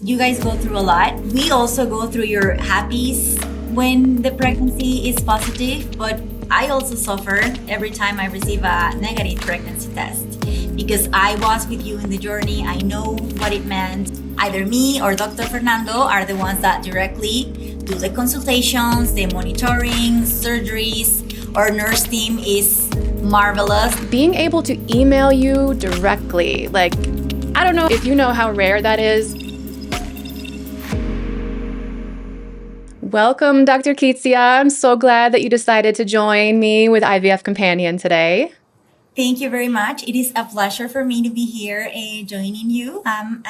you guys go through a lot. We also go through your happies when the pregnancy is positive, but I also suffer every time I receive a negative pregnancy test because I was with you in the journey. I know what it meant. Either me or Dr. Fernando are the ones that directly do the consultations, the monitoring, surgeries. Our nurse team is marvelous. Being able to email you directly, like, I don't know if you know how rare that is. Welcome, Dr. Kitzya. I'm so glad that you decided to join me with IVF Companion today. Thank you very much. It is a pleasure for me to be here joining you. I'm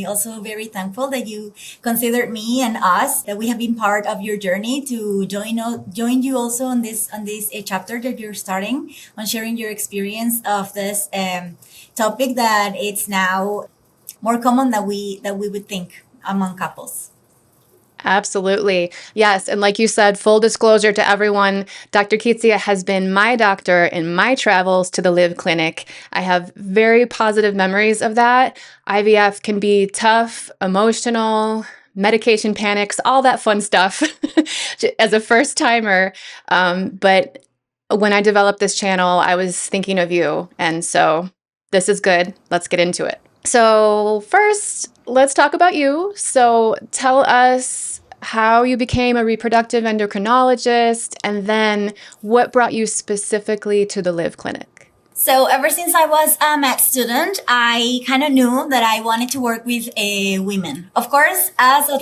also very thankful that you considered me and us, that we have been part of your journey to join you also on this chapter that you're starting on sharing your experience of this topic that it's now more common that we would think among couples. Absolutely. Yes. And like you said, full disclosure to everyone, Dr. Kitzya has been my doctor in my travels to the LIV clinic. I have very positive memories of that. IVF can be tough, emotional, medication panics, all that fun stuff as a first timer. But when I developed this channel, I was thinking of you. And so this is good. Let's get into it. So first, let's talk about you. So tell us how you became a reproductive endocrinologist, and then what brought you specifically to the LIV clinic. So ever since I was a med student, I kind of knew that I wanted to work with women. Of course, as a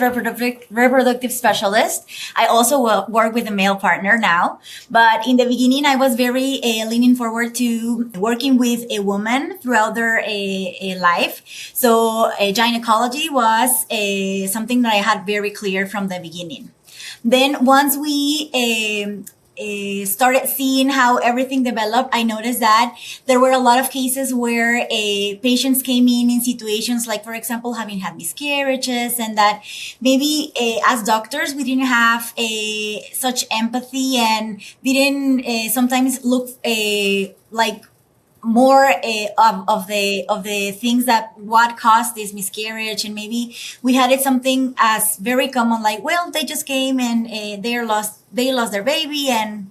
reproductive specialist, I also work with a male partner now. But in the beginning, I was very leaning forward to working with a woman throughout their life. So gynecology was something that I had very clear from the beginning. Then once we started seeing how everything developed, I noticed that there were a lot of cases where patients came in situations like, for example, having had miscarriages, and that maybe as doctors, we didn't have such empathy and didn't sometimes look like more of the things that what caused this miscarriage, and maybe we had it something as very common, like, well, they just came and they lost their baby and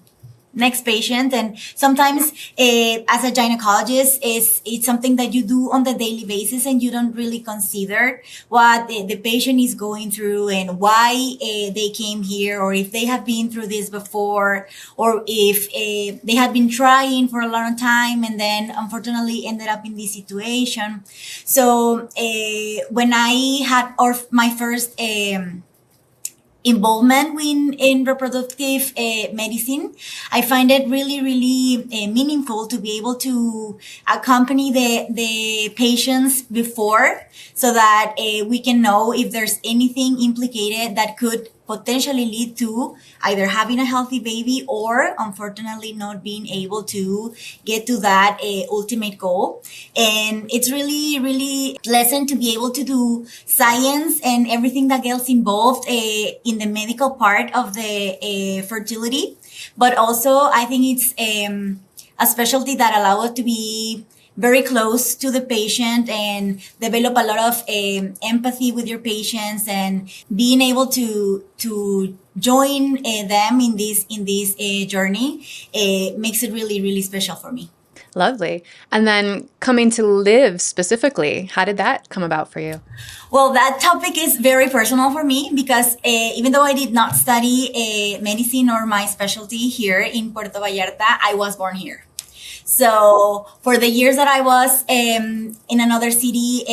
next patient. And sometimes as a gynecologist, it's something that you do on the daily basis, and you don't really consider what the patient is going through and why they came here, or if they have been through this before, or if they had been trying for a long time and then unfortunately ended up in this situation. So when I had my first involvement in reproductive medicine, I find it really, really meaningful to be able to accompany the patients before, so that we can know if there's anything implicated that could potentially lead to either having a healthy baby or unfortunately not being able to get to that ultimate goal. And it's really, really pleasant to be able to do science and everything that gets involved in the medical part of the fertility. But also, I think it's a specialty that allows us to be very close to the patient and develop a lot of empathy with your patients, and being able to join them in this journey makes it really, really special for me. Lovely. And then coming to LIV specifically, how did that come about for you? Well, that topic is very personal for me because even though I did not study medicine or my specialty here in Puerto Vallarta, I was born here. So for the years that I was in another city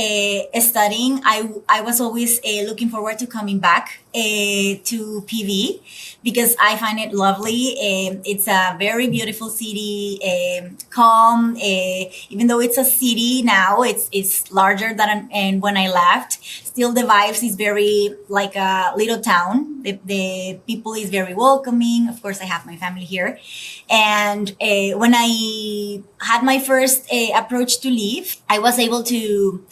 studying, I was always looking forward to coming back to PV because I find it lovely. It's a very beautiful city, calm. Even though it's a city now, it's larger than when I left. Still, the vibes is very like a little town. The people is very welcoming. Of course, I have my family here, and when I had my first approach to LIV, I was able to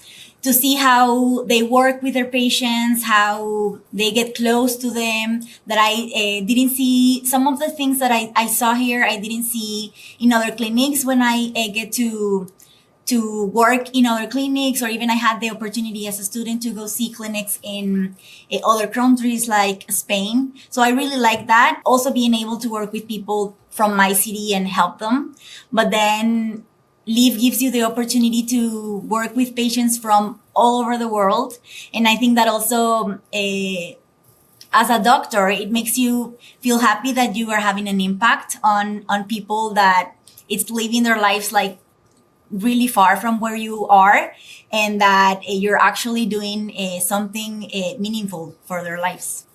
see how they work with their patients, how they get close to them, that I didn't see some of the things that I saw here, I didn't see in other clinics when I get to to work in other clinics, or even I had the opportunity as a student to go see clinics in other countries like Spain. So I really like that. Also being able to work with people from my city and help them. But then LIV gives you the opportunity to work with patients from all over the world. And I think that also, as a doctor, it makes you feel happy that you are having an impact on people that it's living their lives like really far from where you are, and that you're actually doing something meaningful for their lives.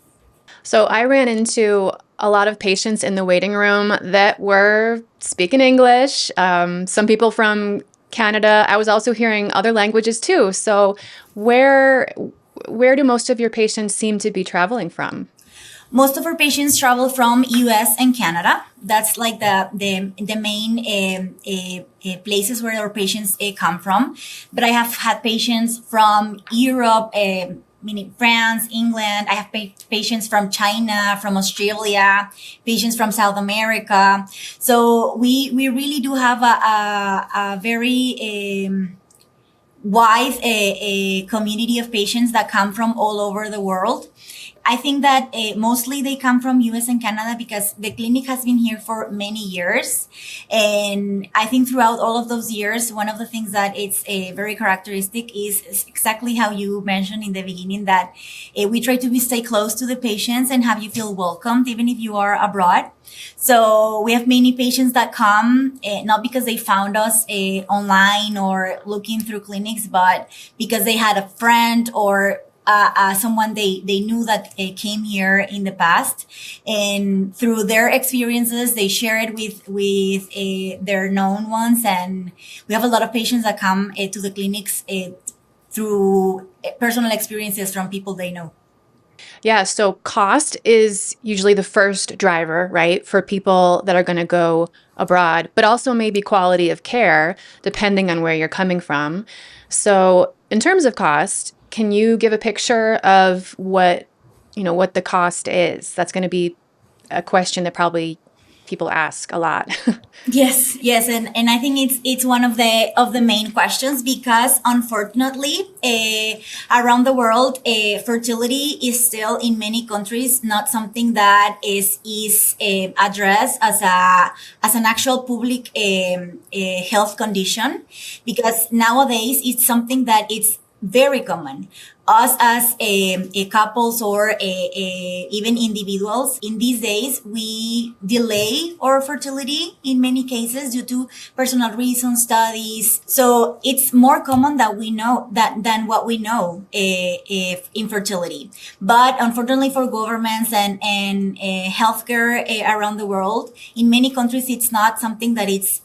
So I ran into a lot of patients in the waiting room that were speaking English, some people from Canada. I was also hearing other languages too. So where do most of your patients seem to be traveling from? Most of our patients travel from US and Canada. That's like the main places where our patients come from. But I have had patients from Europe, meaning France, England. I have patients from China, from Australia, patients from South America. So we really do have a very wide community of patients that come from all over the world. I think that mostly they come from US and Canada because the clinic has been here for many years. And I think throughout all of those years, one of the things that it's very characteristic is exactly how you mentioned in the beginning, that we try to stay close to the patients and have you feel welcomed, even if you are abroad. So we have many patients that come not because they found us online or looking through clinics, but because they had a friend or someone they knew that came here in the past, and through their experiences they share it with their known ones. And we have a lot of patients that come to the clinics through personal experiences from people they know. Yeah, so cost is usually the first driver, right, for people that are going to go abroad, but also maybe quality of care, depending on where you're coming from. So in terms of cost, can you give a picture of what the cost is? That's going to be a question that probably people ask a lot. Yes, and I think it's one of the main questions, because unfortunately, around the world, fertility is still in many countries not something that is addressed as an actual public health condition, because nowadays it's something that it's very common. Us as couples or even individuals in these days, we delay our fertility in many cases due to personal reasons, studies. So it's more common that we know than what we know if infertility. But unfortunately for governments and healthcare around the world, in many countries, it's not something that it's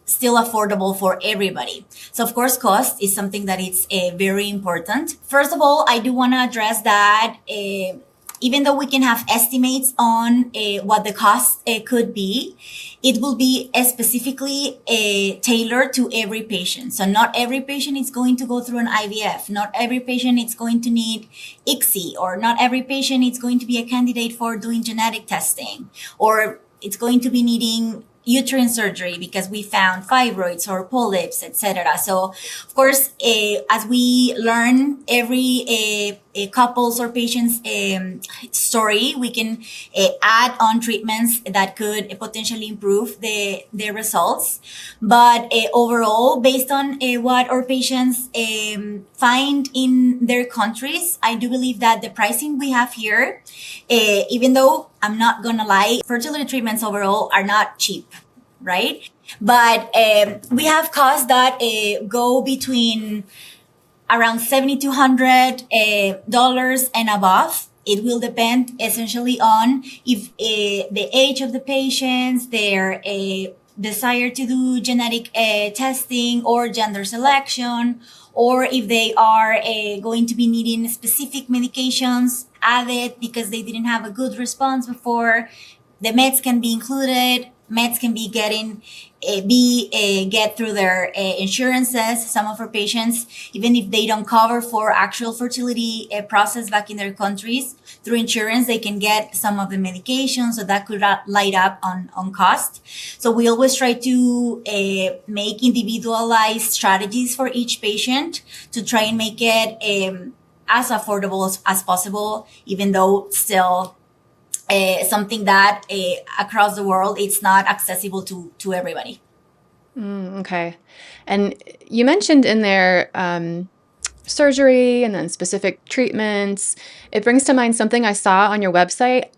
still affordable for everybody. So of course, cost is something that it's very important. First of all, I do want to address that even though we can have estimates on what the cost could be, it will be specifically tailored to every patient. So not every patient is going to go through an IVF. Not every patient is going to need ICSI, or not every patient is going to be a candidate for doing genetic testing, or it's going to be needing uterine surgery because we found fibroids or polyps, etc. So, of course, as we learn every couples or patients story, we can add on treatments that could potentially improve the results. But overall, based on what our patients find in their countries, I do believe that the pricing we have here, even though I'm not gonna lie, fertility treatments overall are not cheap, right? But we have costs that go between around $7,200 and above. It will depend essentially on if the age of the patients, their desire to do genetic testing or gender selection, or if they are going to be needing specific medications added because they didn't have a good response before. The meds can be included. meds can be get through their insurances. Some of our patients, even if they don't cover for actual fertility process back in their countries, through insurance, they can get some of the medications, so that could light up on cost. So we always try to make individualized strategies for each patient to try and make it as affordable as possible, even though still something that across the world it's not accessible to everybody. Okay. And you mentioned in there surgery and then specific treatments. It brings to mind something I saw on your website.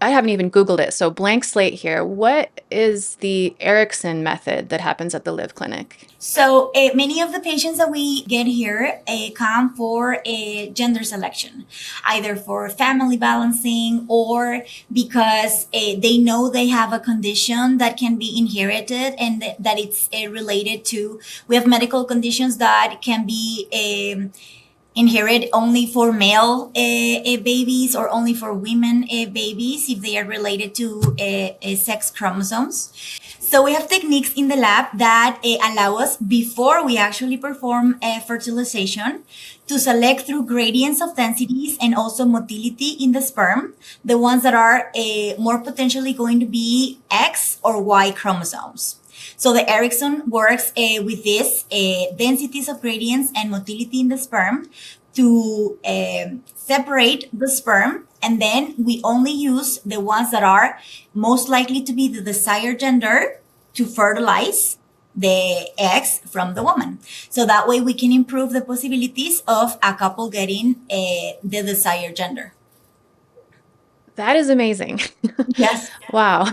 I haven't even Googled it. So blank slate here. What is the Erickson method that happens at the LIV clinic? So many of the patients that we get here come for a gender selection, either for family balancing or because they know they have a condition that can be inherited and that it's related to, we have medical conditions that can be inherit only for male babies or only for women babies if they are related to sex chromosomes. So we have techniques in the lab that allow us, before we actually perform fertilization, to select through gradients of densities and also motility in the sperm, the ones that are more potentially going to be X or Y chromosomes. So the Erickson works with this densities of gradients and motility in the sperm to separate the sperm. And then we only use the ones that are most likely to be the desired gender to fertilize the eggs from the woman. So that way we can improve the possibilities of a couple getting the desired gender. That is amazing. Yes. Wow.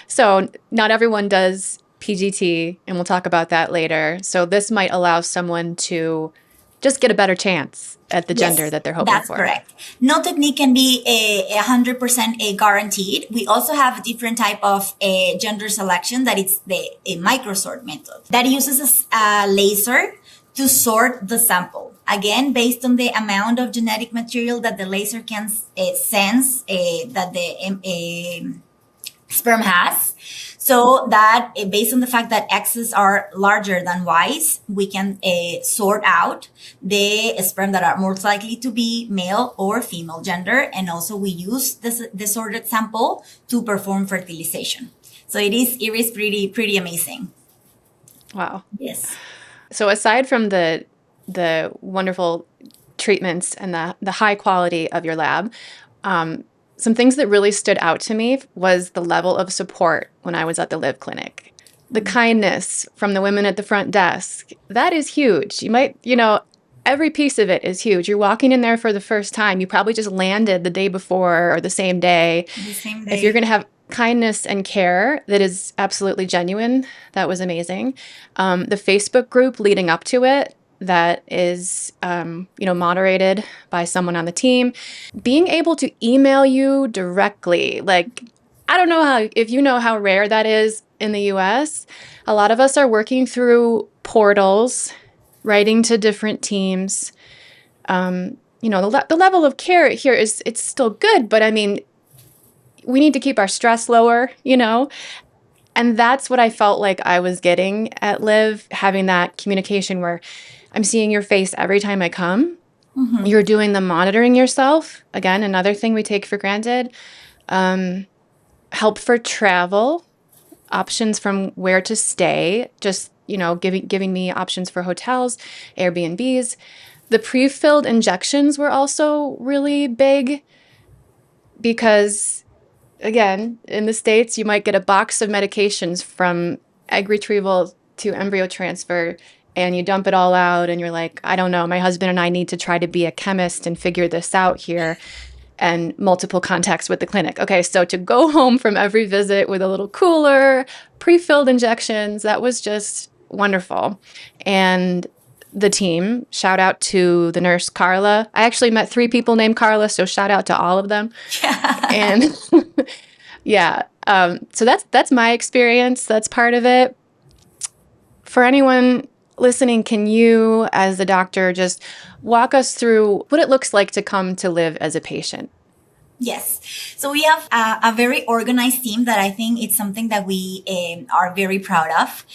So not everyone does PGT, and we'll talk about that later. So this might allow someone to just get a better chance at the gender that they're hoping that's for. Correct. No technique can be 100% guaranteed. We also have a different type of gender selection that it's the microsort method that uses a laser to sort the sample. Again, based on the amount of genetic material that the laser can sense that the sperm has. So that based on the fact that X's are larger than Y's, we can sort out the sperm that are most likely to be male or female gender. And also we use the sorted sample to perform fertilization. So it is pretty amazing. Wow. Yes. So aside from the wonderful treatments and the high quality of your lab, some things that really stood out to me was the level of support when I was at the LIV clinic. The kindness from the women at the front desk, that is huge. You might, every piece of it is huge. You're walking in there for the first time. You probably just landed the day before or the same day. If you're going to have kindness and care that is absolutely genuine, that was amazing. The Facebook group leading up to it, that is, moderated by someone on the team. Being able to email you directly, I don't know if you know how rare that is in the US. A lot of us are working through portals, writing to different teams. The level of care here it's still good, but I mean, we need to keep our stress lower, And that's what I felt like I was getting at LIV, having that communication where I'm seeing your face every time I come. Mm-hmm. You're doing the monitoring yourself. Again, another thing we take for granted. Help for travel, options from where to stay, just, giving me options for hotels, Airbnbs. The pre-filled injections were also really big because, again, in the States, you might get a box of medications from egg retrieval to embryo transfer, and you dump it all out, and you're like, I don't know, my husband and I need to try to be a chemist and figure this out here, and multiple contacts with the clinic. Okay, so to go home from every visit with a little cooler, pre-filled injections, that was just wonderful. And the team, shout out to the nurse, Carla. I actually met 3 people named Carla, so shout out to all of them. And yeah, so that's my experience. That's part of it. For anyone listening, can you, as the doctor, just walk us through what it looks like to come to LIV as a patient? Yes. So we have a very organized team that I think it's something that we are very proud of.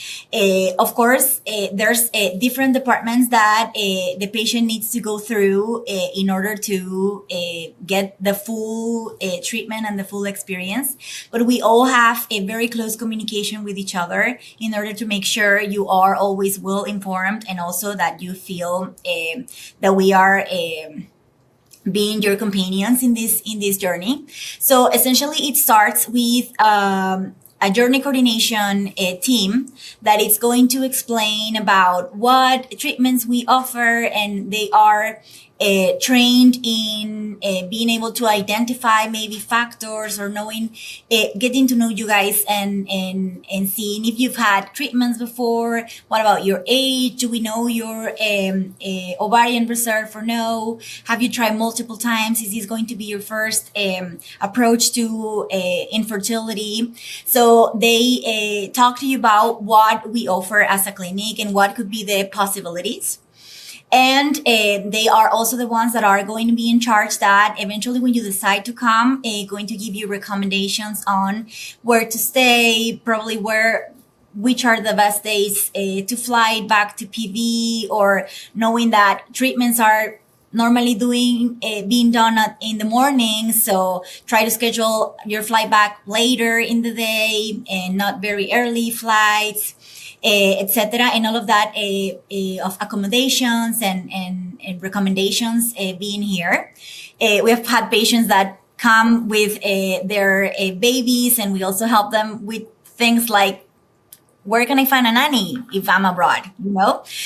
Of course, there's different departments that the patient needs to go through in order to get the full treatment and the full experience. But we all have a very close communication with each other in order to make sure you are always well informed, and also that you feel that we are being your companions in this journey. So essentially, it starts with a journey coordination team that is going to explain about what treatments we offer, and they are trained in being able to identify maybe factors, or knowing, getting to know you guys, and seeing if you've had treatments before. What about your age? Do we know your ovarian reserve or no? Have you tried multiple times? Is this going to be your first approach to infertility? So they talk to you about what we offer as a clinic and what could be the possibilities. And they are also the ones that are going to be in charge that eventually, when you decide to come, going to give you recommendations on where to stay, probably which are the best days to fly back to PV, or knowing that treatments are normally being done in the morning. So try to schedule your flight back later in the day and not very early flights, etc. And all of that of accommodations and recommendations being here. We have had patients that come with their babies, and we also help them with things like, where can I find a nanny if I'm abroad?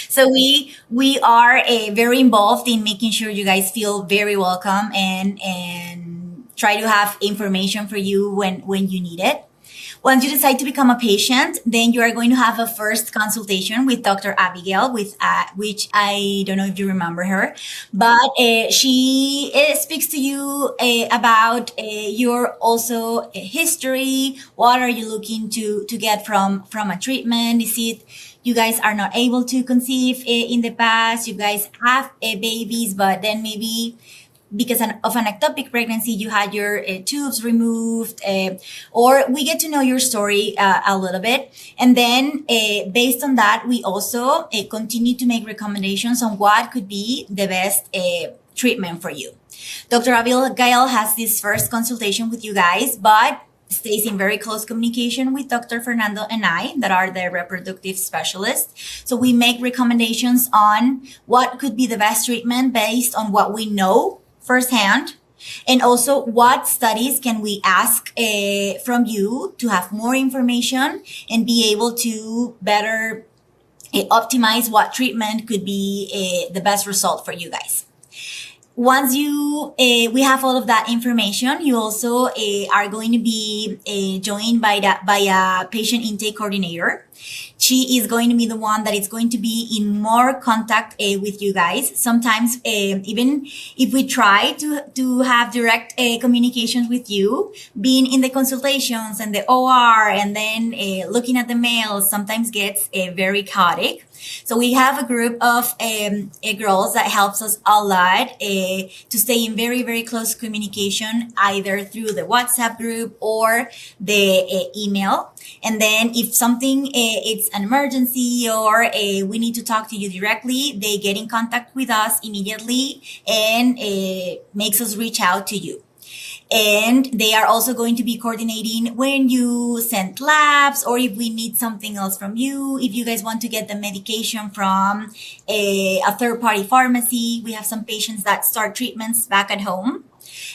So we are very involved in making sure you guys feel very welcome, and try to have information for you when you need it. Once you decide to become a patient, then you are going to have a first consultation with Dr. Abigail, which I don't know if you remember her, but she speaks to you about your also history. What are you looking to get from a treatment? Is it you guys are not able to conceive in the past? You guys have babies, but then maybe because of an ectopic pregnancy, you had your tubes removed, or we get to know your story a little bit. And then based on that, we also continue to make recommendations on what could be the best treatment for you. Dr. Abigail has this first consultation with you guys, but stays in very close communication with Dr. Fernando and I, that are the reproductive specialists. So we make recommendations on what could be the best treatment based on what we know firsthand, and also what studies can we ask from you to have more information and be able to better optimize what treatment could be the best result for you guys. Once we have all of that information, you also are going to be joined by a patient intake coordinator. She is going to be the one that is going to be in more contact with you guys. Sometimes, even if we try to have direct communications with you, being in the consultations and the OR, and then looking at the mails, sometimes gets very chaotic. So we have a group of girls that helps us a lot to stay in very, very close communication, either through the WhatsApp group or the email. And then if something, it's an emergency, or we need to talk to you directly, they get in contact with us immediately and makes us reach out to you. And they are also going to be coordinating when you send labs, or if we need something else from you. If you guys want to get the medication from a third-party pharmacy, we have some patients that start treatments back at home,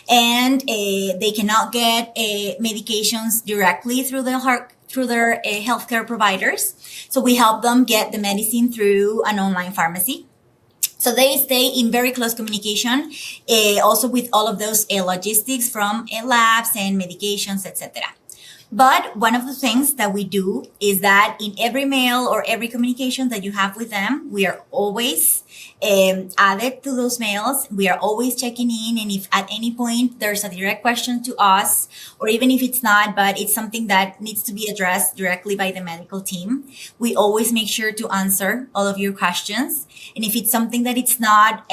and they cannot get medications directly through their healthcare providers. So we help them get the medicine through an online pharmacy. So they stay in very close communication, also with all of those logistics from labs and medications, etc. But one of the things that we do is that in every mail or every communication that you have with them, we are always added to those mails. We are always checking in. And if at any point there's a direct question to us, or even if it's not, but it's something that needs to be addressed directly by the medical team, we always make sure to answer all of your questions. And if it's something that it's not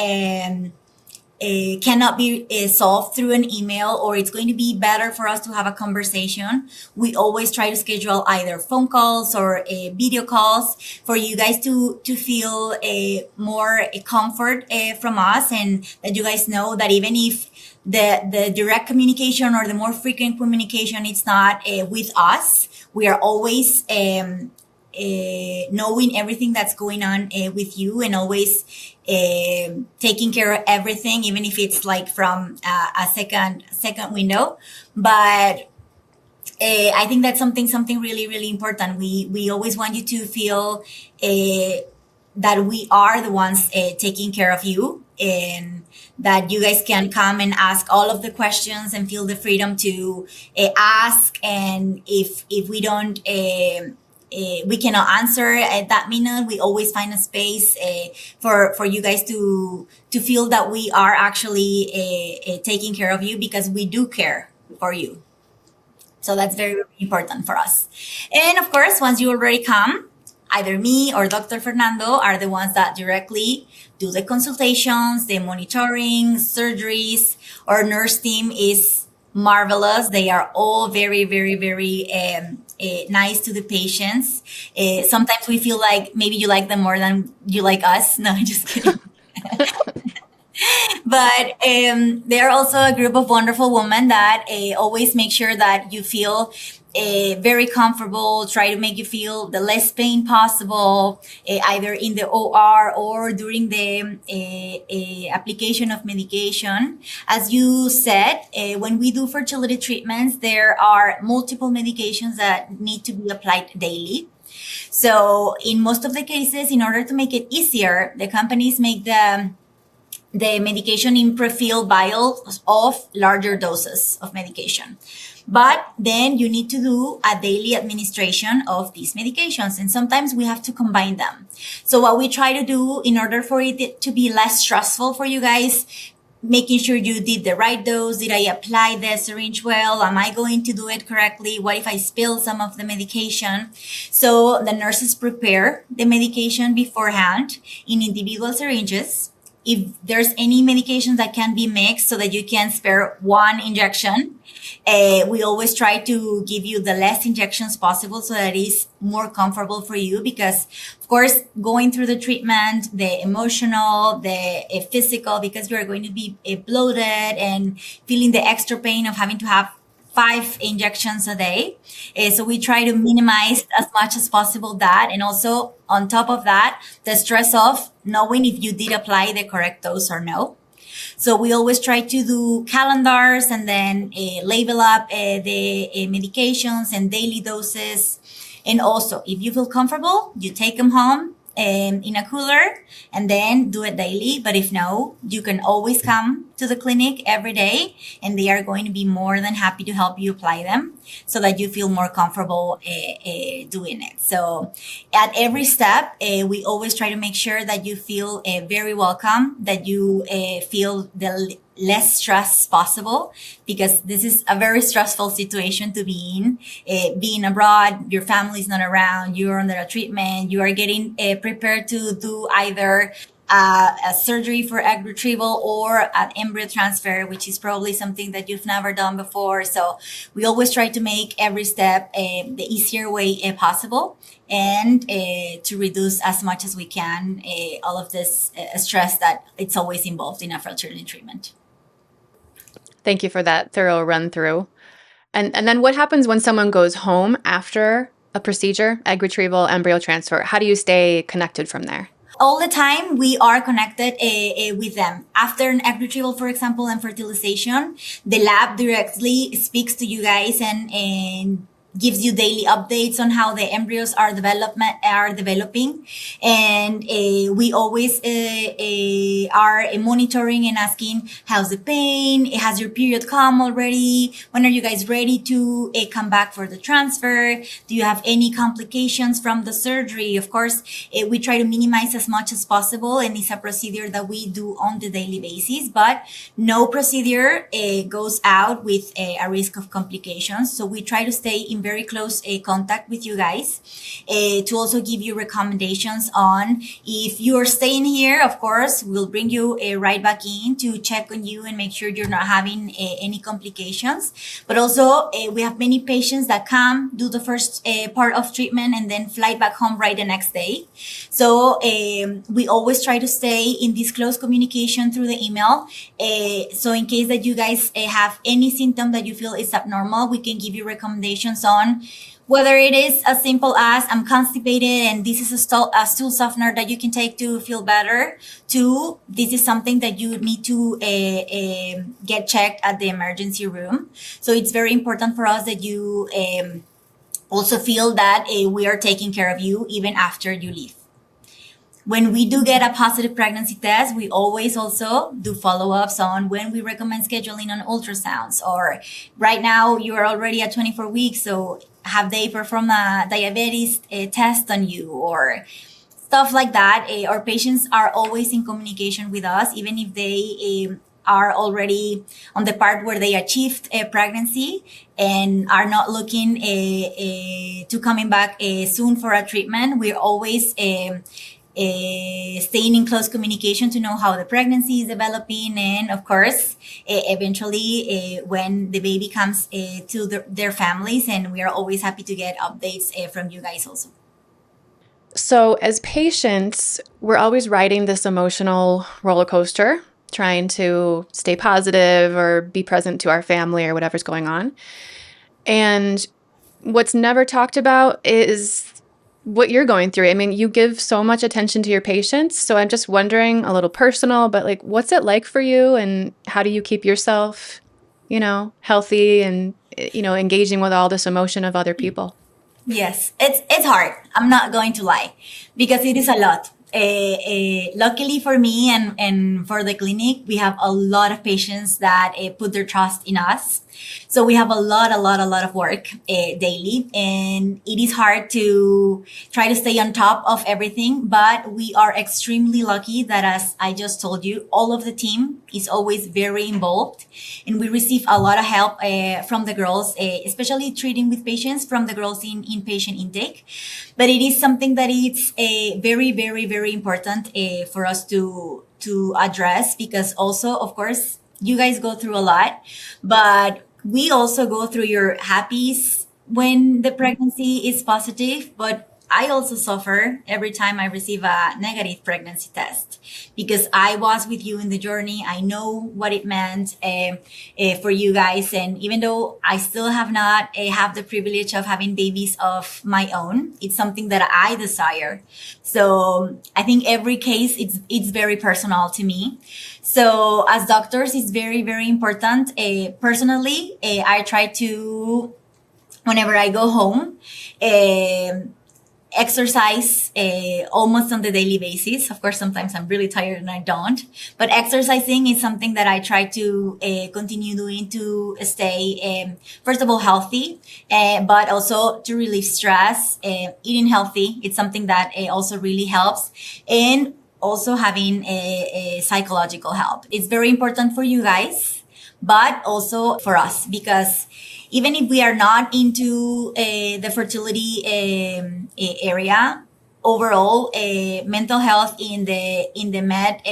cannot be solved through an email, or it's going to be better for us to have a conversation, we always try to schedule either phone calls or video calls for you guys to feel more comfort from us, and that you guys know that even if the direct communication or the more frequent communication, it's not with us, we are always knowing everything that's going on with you, and always taking care of everything, even if it's like from a second window. But I think that's something really, really important. We always want you to feel that we are the ones taking care of you, and that you guys can come and ask all of the questions and feel the freedom to ask. And if we don't we cannot answer at that minute, we always find a space for you guys to feel that we are actually taking care of you, because we do care for you. So that's very, very important for us. And of course, once you already come, either me or Dr. Fernando are the ones that directly do the consultations, the monitoring, surgeries. Our nurse team is marvelous. They are all very, very, very nice to the patients. Sometimes we feel like maybe you like them more than you like us. No, just kidding. But they're also a group of wonderful women that always make sure that you feel very comfortable, try to make you feel the less pain possible, either in the OR or during the application of medication. As you said, when we do fertility treatments, there are multiple medications that need to be applied daily. So in most of the cases, in order to make it easier, the companies make the medication in pre-filled vials of larger doses of medication. But then you need to do a daily administration of these medications, and sometimes we have to combine them. So what we try to do in order for it to be less stressful for you guys, making sure you did the right dose. Did I apply the syringe well? Am I going to do it correctly? What if I spill some of the medication? So the nurses prepare the medication beforehand in individual syringes. If there's any medication that can be mixed so that you can spare one injection, we always try to give you the less injections possible so that it's more comfortable for you, because of course, going through the treatment, the emotional, the physical, because you are going to be bloated and feeling the extra pain of having to have 5 injections a day. So we try to minimize as much as possible that. And also on top of that, the stress of knowing if you did apply the correct dose or no. So we always try to do calendars and then label up the medications and daily doses. And also, if you feel comfortable, you take them home in a cooler and then do it daily. But if no, you can always come to the clinic every day, and they are going to be more than happy to help you apply them so that you feel more comfortable doing it. So at every step, we always try to make sure that you feel very welcome, that you feel the less stress possible, because this is a very stressful situation to be in. Being abroad, your family's not around, you're under a treatment, you are getting prepared to do either a surgery for egg retrieval or an embryo transfer, which is probably something that you've never done before. So we always try to make every step the easier way possible, and to reduce as much as we can all of this stress that it's always involved in a fertility treatment. Thank you for that thorough run through. And then what happens when someone goes home after a procedure, egg retrieval, embryo transfer? How do you stay connected from there? All the time, we are connected with them. After an egg retrieval, for example, and fertilization, the lab directly speaks to you guys and gives you daily updates on how the embryos are developing. And we always are monitoring and asking, how's the pain? Has your period come already? When are you guys ready to come back for the transfer? Do you have any complications from the surgery? Of course, we try to minimize as much as possible, and it's a procedure that we do on the daily basis, but no procedure goes out with a risk of complications. So we try to stay involved very close contact with you guys to also give you recommendations on if you're staying here. Of course, we'll bring you right back in to check on you and make sure you're not having any complications. But also, we have many patients that come, do the first part of treatment, and then fly back home right the next day. So we always try to stay in this close communication through the email. So in case that you guys have any symptom that you feel is abnormal, we can give you recommendations on whether it is as simple as I'm constipated and this is a stool softener that you can take to feel better, to this is something that you need to get checked at the emergency room. So it's very important for us that you also feel that we are taking care of you even after you leave. When we do get a positive pregnancy test, we always also do follow-ups on when we recommend scheduling on ultrasounds, or right now you are already at 24 weeks, so have they performed a diabetes test on you, or stuff like that. Our patients are always in communication with us, even if they are already on the part where they achieved a pregnancy and are not looking to coming back soon for a treatment. We're always staying in close communication to know how the pregnancy is developing, and of course eventually when the baby comes to their families, and we are always happy to get updates from you guys also. So as patients, we're always riding this emotional roller coaster, trying to stay positive or be present to our family or whatever's going on. And what's never talked about is what you're going through. I mean, you give so much attention to your patients. So I'm just wondering, a little personal, but like, what's it like for you, and how do you keep yourself, healthy and, engaging with all this emotion of other people? Yes, it's hard. I'm not going to lie, because it is a lot. Luckily for me and for the clinic, we have a lot of patients that put their trust in us. So we have a lot of work daily, and it is hard to try to stay on top of everything. But we are extremely lucky that, as I just told you, all of the team is always very involved, and we receive a lot of help from the girls, especially treating with patients, from the girls in inpatient intake. But it is something that it's very important for us to address, because also, of course, you guys go through a lot, but we also go through your happies when the pregnancy is positive. But I also suffer every time I receive a negative pregnancy test, because I was with you in the journey. I know what it meant for you guys. And even though I still have not have the privilege of having babies of my own, it's something that I desire. So I think every case, it's very personal to me. So as doctors, it's very important. Personally, I try to, whenever I go home, exercise almost on the daily basis. Of course, sometimes I'm really tired and I don't. But exercising is something that I try to continue doing to stay, first of all, healthy, but also to relieve stress. Eating healthy, it's something that also really helps. And also having a psychological help. It's very important for you guys, but also for us, because even if we are not into the fertility area, overall, mental health in the med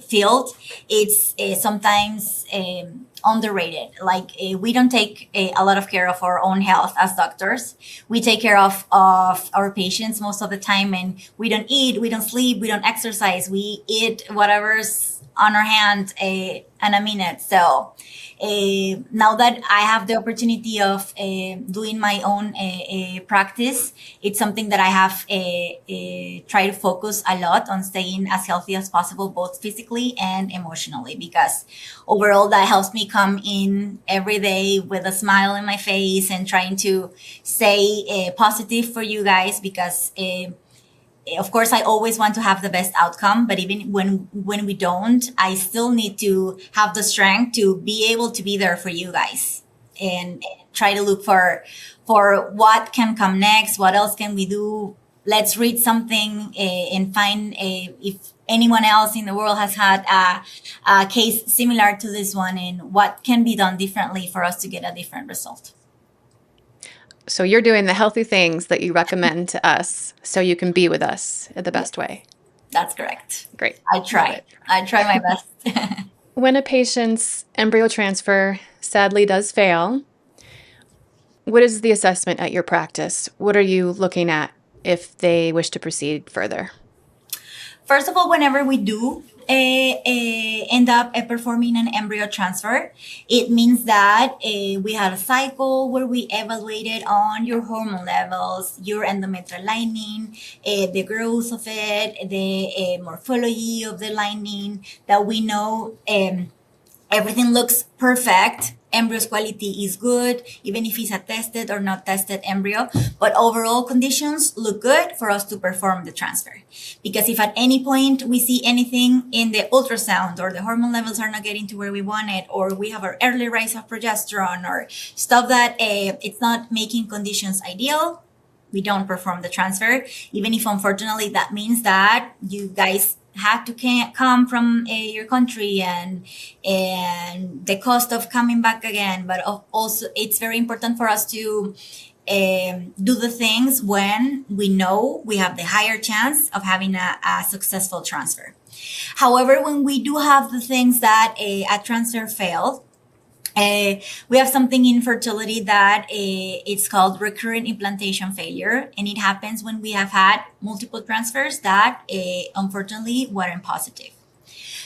field, it's sometimes underrated. Like we don't take a lot of care of our own health as doctors. We take care of our patients most of the time, and we don't eat, we don't sleep, we don't exercise. We eat whatever's on our hand in a minute. So now that I have the opportunity of doing my own practice, it's something that I have try to focus a lot on staying as healthy as possible, both physically and emotionally, because overall that helps me come in every day with a smile on my face and trying to stay positive for you guys, because of course, I always want to have the best outcome, but even when we don't, I still need to have the strength to be able to be there for you guys and try to look for what can come next. What else can we do? Let's read something and find if anyone else in the world has had a case similar to this one, and what can be done differently for us to get a different result. So you're doing the healthy things that you recommend to us so you can be with us in the best way. That's correct. Great. I try my best. When a patient's embryo transfer sadly does fail, what is the assessment at your practice? What are you looking at if they wish to proceed further? First of all, whenever we do end up performing an embryo transfer, it means that we had a cycle where we evaluated on your hormone levels, your endometrial lining, the growth of it, the morphology of the lining, that we know everything looks perfect. Embryo's quality is good, even if it's a tested or not tested embryo. But overall conditions look good for us to perform the transfer. Because if at any point we see anything in the ultrasound or the hormone levels are not getting to where we want it, or we have an early rise of progesterone or stuff that it's not making conditions ideal, we don't perform the transfer. Even if unfortunately that means that you guys had to come from your country and the cost of coming back again. But also it's very important for us to do the things when we know we have the higher chance of having a successful transfer. However, when we do have the things that a transfer failed, we have something in fertility that it's called recurrent implantation failure, and it happens when we have had multiple transfers that unfortunately weren't positive.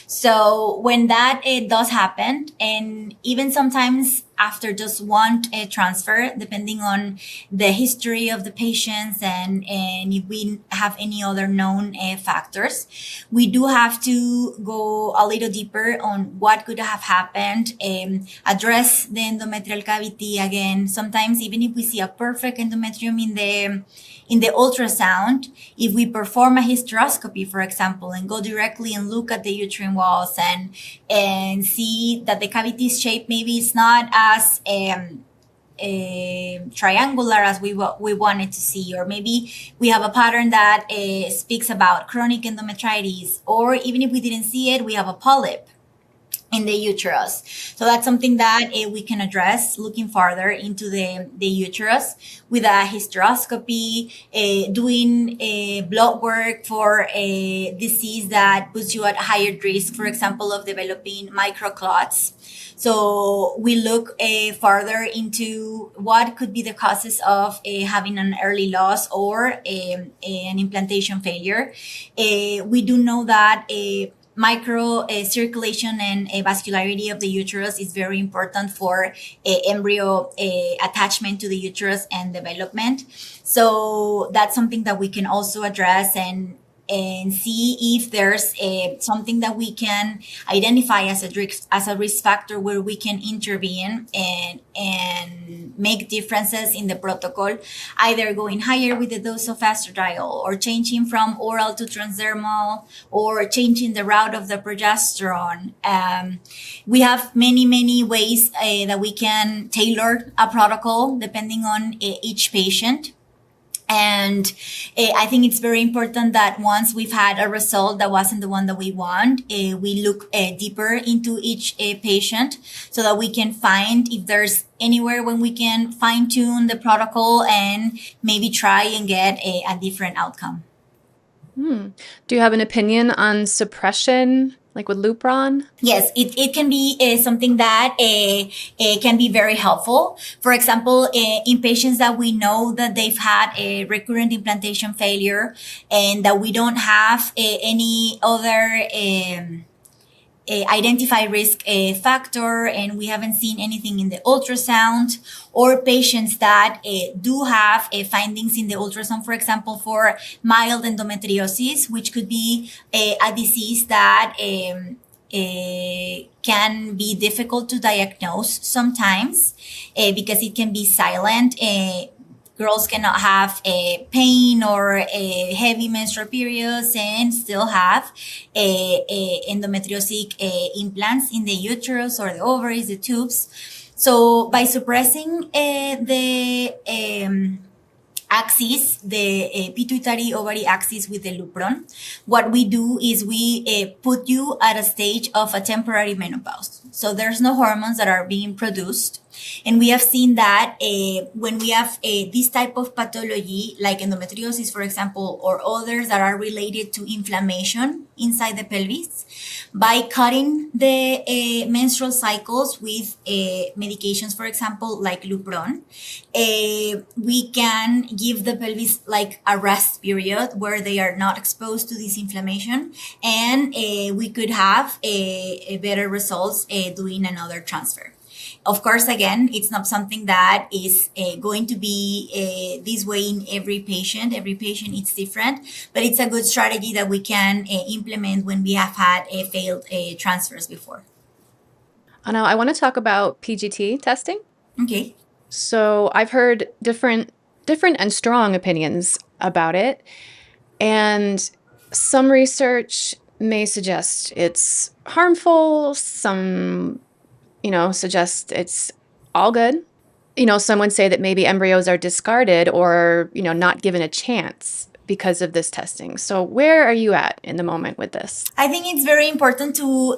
So when that does happen, and even sometimes after just one transfer, depending on the history of the patients and if we have any other known factors, we do have to go a little deeper on what could have happened, address the endometrial cavity again. Sometimes even if we see a perfect endometrium in the ultrasound, if we perform a hysteroscopy, for example, and go directly and look at the uterine walls and see that the cavity's shape maybe it's not as triangular as we wanted to see, or maybe we have a pattern that speaks about chronic endometritis, or even if we didn't see it, we have a polyp in the uterus. So that's something that we can address looking farther into the uterus with a hysteroscopy, doing blood work for a disease that puts you at higher risk, for example, of developing microclots. So we look farther into what could be the causes of having an early loss or an implantation failure. We do know that micro circulation and vascularity of the uterus is very important for embryo attachment to the uterus and development. So that's something that we can also address and see if there's something that we can identify as a risk factor where we can intervene and make differences in the protocol, either going higher with the dose of estradiol or changing from oral to transdermal or changing the route of the progesterone. We have many ways that we can tailor a protocol depending on each patient. And I think it's very important that once we've had a result that wasn't the one that we want, we look deeper into each patient so that we can find if there's anywhere when we can fine tune the protocol and maybe try and get a different outcome. Do you have an opinion on suppression, like with Lupron? Yes, it can be something that can be very helpful. For example, in patients that we know that they've had a recurrent implantation failure and that we don't have any other identify risk factor and we haven't seen anything in the ultrasound, or patients that do have findings in the ultrasound, for example, for mild endometriosis, which could be a disease that can be difficult to diagnose sometimes because it can be silent. Girls cannot have pain or heavy menstrual periods and still have endometriosic implants in the uterus or the ovaries, the tubes. So by suppressing the axis, the pituitary ovary axis with the Lupron, what we do is we put you at a stage of a temporary menopause. So there's no hormones that are being produced. And we have seen that when we have this type of pathology, like endometriosis, for example, or others that are related to inflammation inside the pelvis, by cutting the menstrual cycles with medications, for example, like Lupron, we can give the pelvis like a rest period where they are not exposed to this inflammation, and we could have a better results doing another transfer. Of course, again, it's not something that is going to be this way in every patient. Every patient is different, but it's a good strategy that we can implement when we have had failed transfers before. Now, I want to talk about PGT testing. Okay. So I've heard different and strong opinions about it. And some research may suggest it's harmful. Some, suggest it's all good. Some would say that maybe embryos are discarded or, not given a chance because of this testing. So where are you at in the moment with this? I think it's very important to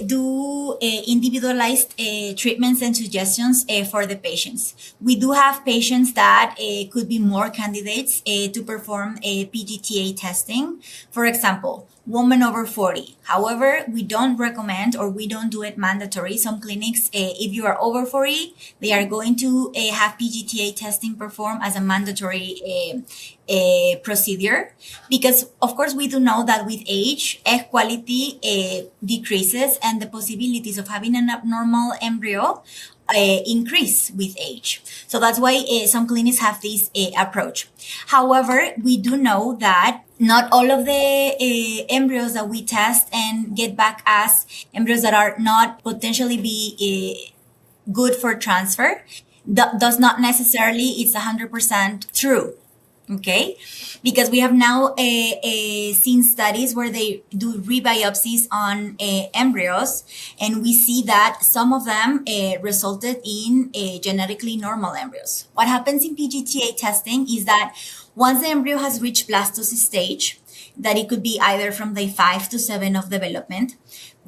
do individualized treatments and suggestions for the patients. We do have patients that could be more candidates to perform a PGTA testing. For example, woman over 40. However, we don't recommend or we don't do it mandatory. Some clinics, if you are over 40, they are going to have PGTA testing performed as a mandatory procedure, because of course we do know that with age, egg quality decreases and the possibilities of having an abnormal embryo increase with age. So that's why some clinics have this approach. However, we do know that not all of the embryos that we test and get back as embryos that are not potentially be good for transfer, does not necessarily it's 100% true. Okay, because we have now seen studies where they do rebiopsies on embryos, and we see that some of them resulted in genetically normal embryos. What happens in PGTA testing is that once the embryo has reached blastocyst stage, that it could be either from day 5 to 7 of development,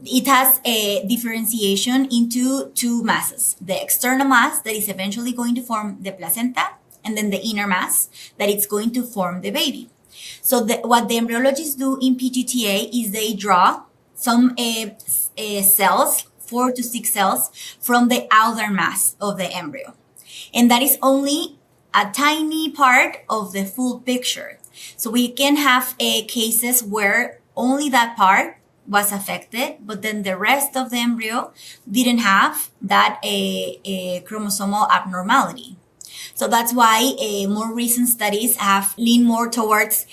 it has a differentiation into two masses: the external mass that is eventually going to form the placenta, and then the inner mass that it's going to form the baby. So what the embryologists do in PGTA is they draw some cells, 4 to 6 cells, from the outer mass of the embryo. And that is only a tiny part of the full picture. So we can have cases where only that part was affected, but then the rest of the embryo didn't have that chromosomal abnormality. So that's why more recent studies have leaned more towards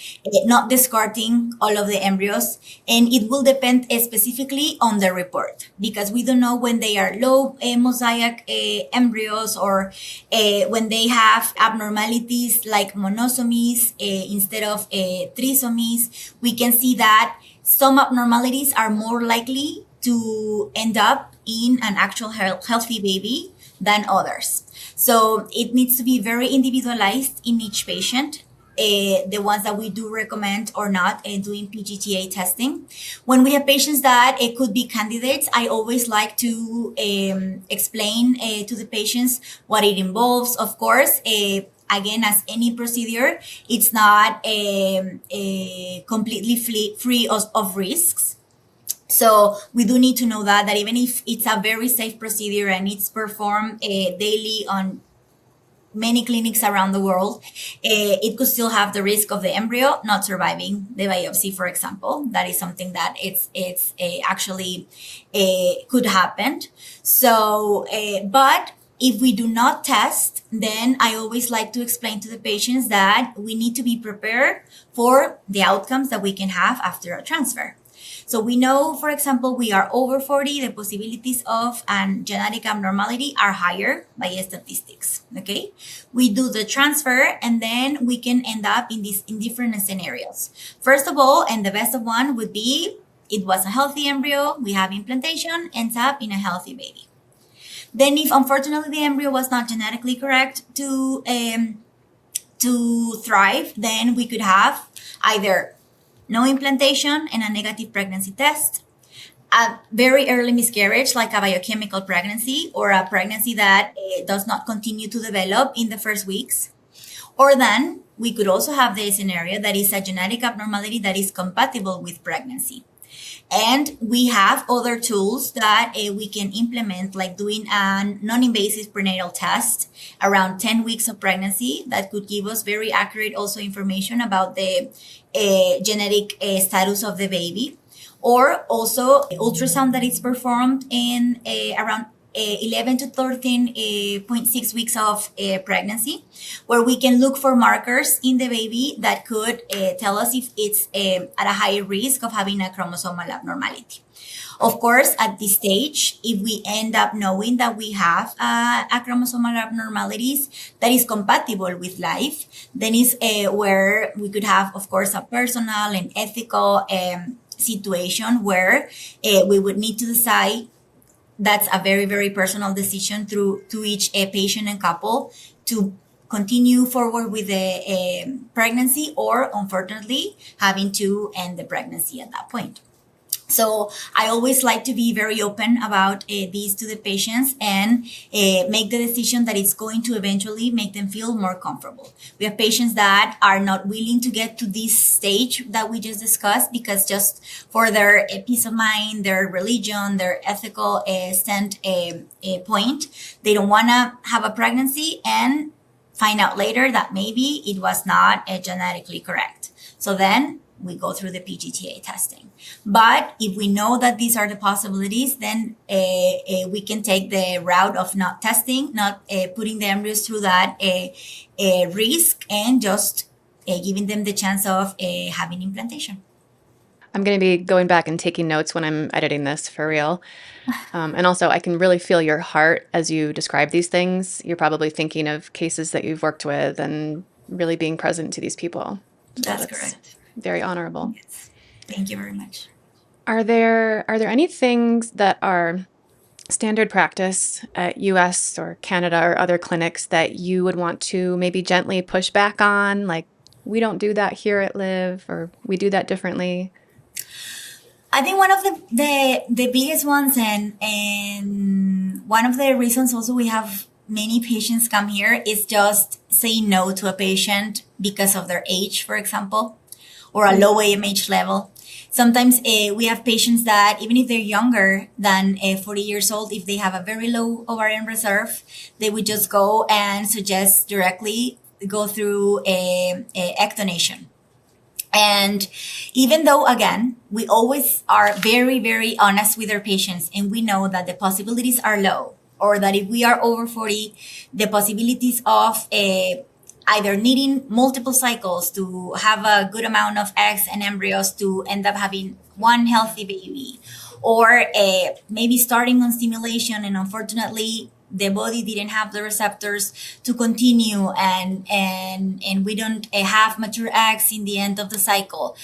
not discarding all of the embryos. And it will depend specifically on the report, because we don't know when they are low mosaic embryos or when they have abnormalities like monosomies instead of trisomies. We can see that some abnormalities are more likely to end up in an actual healthy baby than others. So it needs to be very individualized in each patient, the ones that we do recommend or not doing PGTA testing. When we have patients that could be candidates, I always like to explain to the patients what it involves. Of course, again, as any procedure, it's not completely free of risks. So we do need to know that even if it's a very safe procedure and it's performed daily on many clinics around the world, it could still have the risk of the embryo not surviving the biopsy, for example. That is something that it's actually could happen. So, but if we do not test, then I always like to explain to the patients that we need to be prepared for the outcomes that we can have after a transfer. So we know, for example, we are over 40, the possibilities of an genetic abnormality are higher by statistics, okay? We do the transfer and then we can end up in different scenarios. First of all, and the best of one would be, it was a healthy embryo, we have implantation, ends up in a healthy baby. Then if unfortunately the embryo was not genetically correct to thrive, then we could have either no implantation and a negative pregnancy test, a very early miscarriage, like a biochemical pregnancy or a pregnancy that does not continue to develop in the first weeks. Or then we could also have the scenario that is a genetic abnormality that is compatible with pregnancy. And we have other tools that we can implement, like doing a non-invasive prenatal test around 10 weeks of pregnancy that could give us very accurate also information about the genetic status of the baby. Or also ultrasound that is performed in around 11 to 13.6 weeks of pregnancy, where we can look for markers in the baby that could tell us if it's at a higher risk of having a chromosomal abnormality. Of course, at this stage, if we end up knowing that we have a chromosomal abnormalities that is compatible with life, then is where we could have, of course, a personal and ethical situation where we would need to decide. That's a very, very personal decision to each patient and couple to continue forward with the pregnancy, or unfortunately having to end the pregnancy at that point. So I always like to be very open about these to the patients and make the decision that it's going to eventually make them feel more comfortable. We have patients that are not willing to get to this stage that we just discussed because just for their peace of mind, their religion, their ethical point, they don't want to have a pregnancy and find out later that maybe it was not genetically correct. So then we go through the PGTA testing. But if we know that these are the possibilities, then we can take the route of not testing, not putting the embryos through that risk, and just giving them the chance of having implantation. I'm going to be going back and taking notes when I'm editing this, for real. And also, I can really feel your heart as you describe these things. You're probably thinking of cases that you've worked with and really being present to these people. So that's correct. Very honorable. Yes. Thank you very much. Are there any things that are standard practice at US or Canada or other clinics that you would want to maybe gently push back on? Like, we don't do that here at LIV, or we do that differently? I think one of the biggest ones, and one of the reasons also we have many patients come here, is just saying no to a patient because of their age, for example, or a low AMH level. Sometimes we have patients that even if they're younger than 40 years old, if they have a very low ovarian reserve, they would just go and suggest directly go through a ectonation. And even though, again, we always are very, very honest with our patients, and we know that the possibilities are low, or that if we are over 40, the possibilities of either needing multiple cycles to have a good amount of eggs and embryos to end up having one healthy baby, or maybe starting on stimulation and unfortunately the body didn't have the receptors to continue, and we don't have mature eggs in the end of the cycle.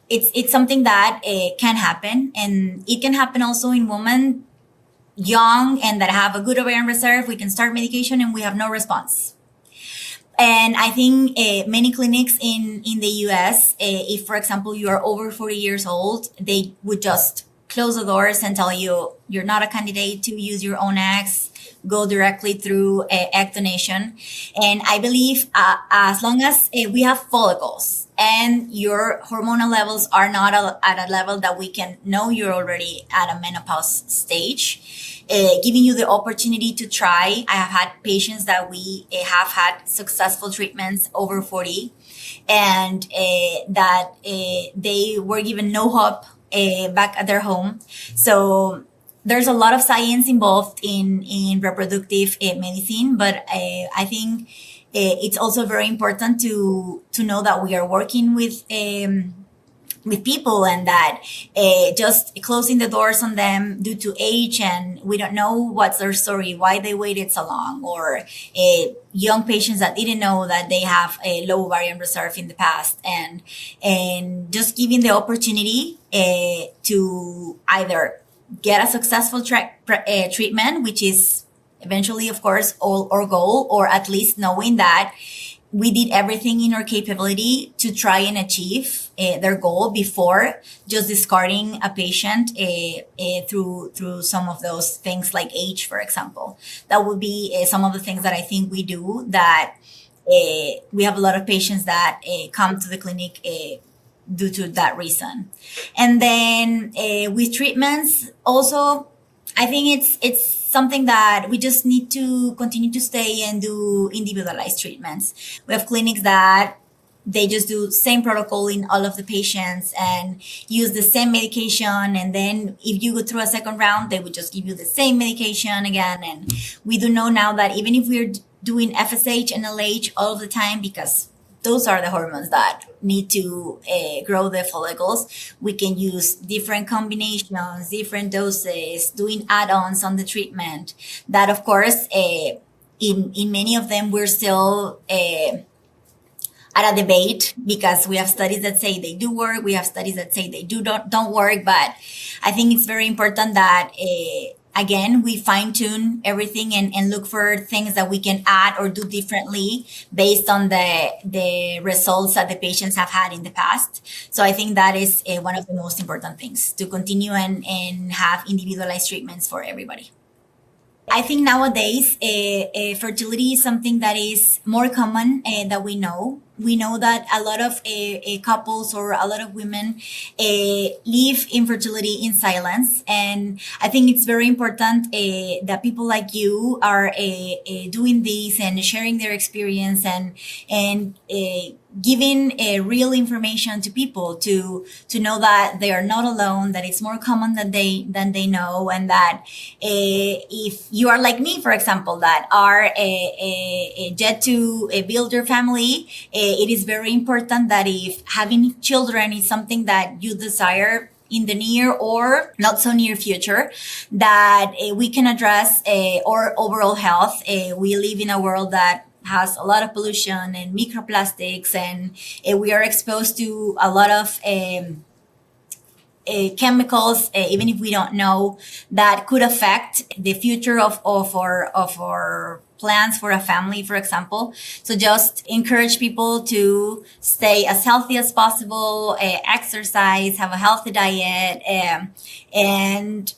It's something that can happen, and it can happen also in women young and that have a good ovarian reserve. We can start medication and we have no response. And I think many clinics in the US, if, for example, you are over 40 years old, they would just close the doors and tell you you're not a candidate to use your own eggs, go directly through ectonation. And I believe as long as we have follicles and your hormonal levels are not at a level that we can know you're already at a menopause stage, giving you the opportunity to try. I have had patients that we have had successful treatments over 40, and that they were given no hope back at their home. So there's a lot of science involved in reproductive medicine, but I think it's also very important to know that we are working with people, and that just closing the doors on them due to age, and we don't know what's their story, why they waited so long, or young patients that didn't know that they have a low ovarian reserve in the past, and just giving the opportunity to either get a successful treatment, which is eventually, of course, our goal, or at least knowing that we did everything in our capability to try and achieve their goal before just discarding a patient through some of those things like age, for example. That would be some of the things that I think we do, that we have a lot of patients that come to the clinic due to that reason. And then with treatments also, I think it's something that we just need to continue to stay and do individualized treatments. We have clinics that they just do same protocol in all of the patients and use the same medication. And then if you go through a second round, they would just give you the same medication again. And we do know now that even if we're doing FSH and LH all of the time, because those are the hormones that need to grow the follicles, we can use different combinations, different doses, doing add-ons on the treatment. That, of course, in many of them, we're still at a debate, because we have studies that say they do work, we have studies that say they don't work. But I think it's very important that again, we fine tune everything and look for things that we can add or do differently based on the results that the patients have had in the past. So I think that is one of the most important things, to continue and have individualized treatments for everybody. I think nowadays, fertility is something that is more common that we know. We know that a lot of couples or a lot of women live infertility in silence. And I think it's very important that people like you are doing this and sharing their experience and giving real information to people to know that they are not alone, that it's more common than they know, and that if you are like me, for example, that are yet to build your family, it is very important that if having children is something that you desire in the near or not so near future, that we can address our overall health. We live in a world that has a lot of pollution and microplastics, and we are exposed to a lot of chemicals, even if we don't know, that could affect the future of our plans for a family, for example. So just encourage people to stay as healthy as possible, exercise, have a healthy diet, and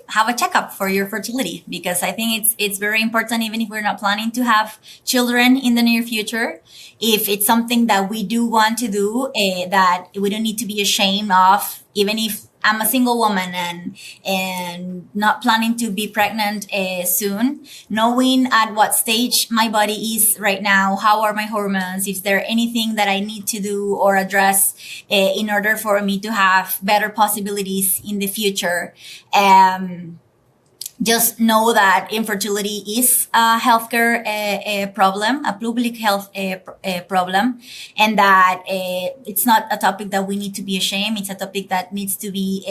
have a checkup for your fertility, because I think it's very important, even if we're not planning to have children in the near future. If it's something that we do want to do, that we don't need to be ashamed of, even if I'm a single woman and not planning to be pregnant soon, knowing at what stage my body is right now, how are my hormones, is there anything that I need to do or address in order for me to have better possibilities in the future. Just know that infertility is a healthcare problem, a public health problem, and that it's not a topic that we need to be ashamed. It's a topic that needs to be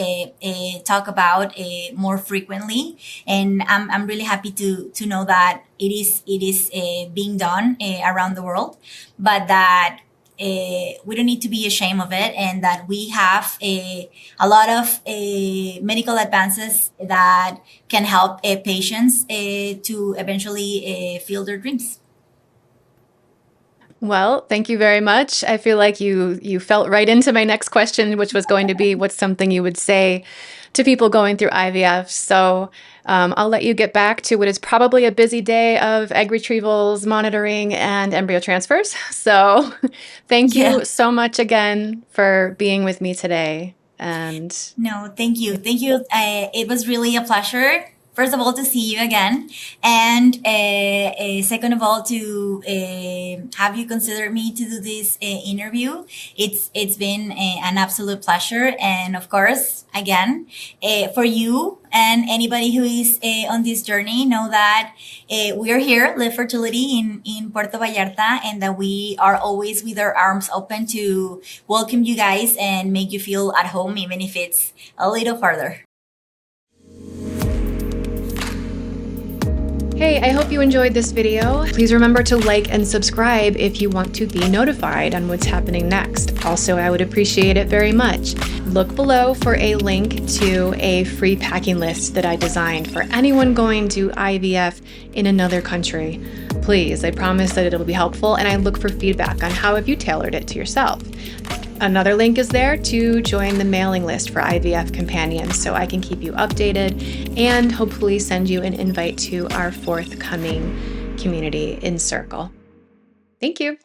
talked about more frequently. And I'm really happy to know that it is being done around the world, but that we don't need to be ashamed of it, and that we have a lot of medical advances that can help patients to eventually fulfill their dreams. Well, thank you very much. I feel like you felt right into my next question, which was going to be, what's something you would say to people going through IVF? So I'll let you get back to what is probably a busy day of egg retrievals, monitoring, and embryo transfers. So thank you so much again for being with me today. And no, thank you. Thank you. It was really a pleasure. First of all, to see you again, and second of all, to have you consider me to do this interview. It's been an absolute pleasure, and of course, again, for you and anybody who is on this journey, know that we are here, LIV Fertility in Puerto Vallarta, and that we are always with our arms open to welcome you guys and make you feel at home, even if it's a little farther. Hey, I hope you enjoyed this video. Please remember to like and subscribe if you want to be notified on what's happening next. Also, I would appreciate it very much. Look below for a link to a free packing list that I designed for anyone going to IVF in another country. please, I promise that it'll be helpful, and I look for feedback on how have you tailored it to yourself. Another link is there to join the mailing list for IVF Companions so I can keep you updated and hopefully send you an invite to our forthcoming community in Circle. Thank you.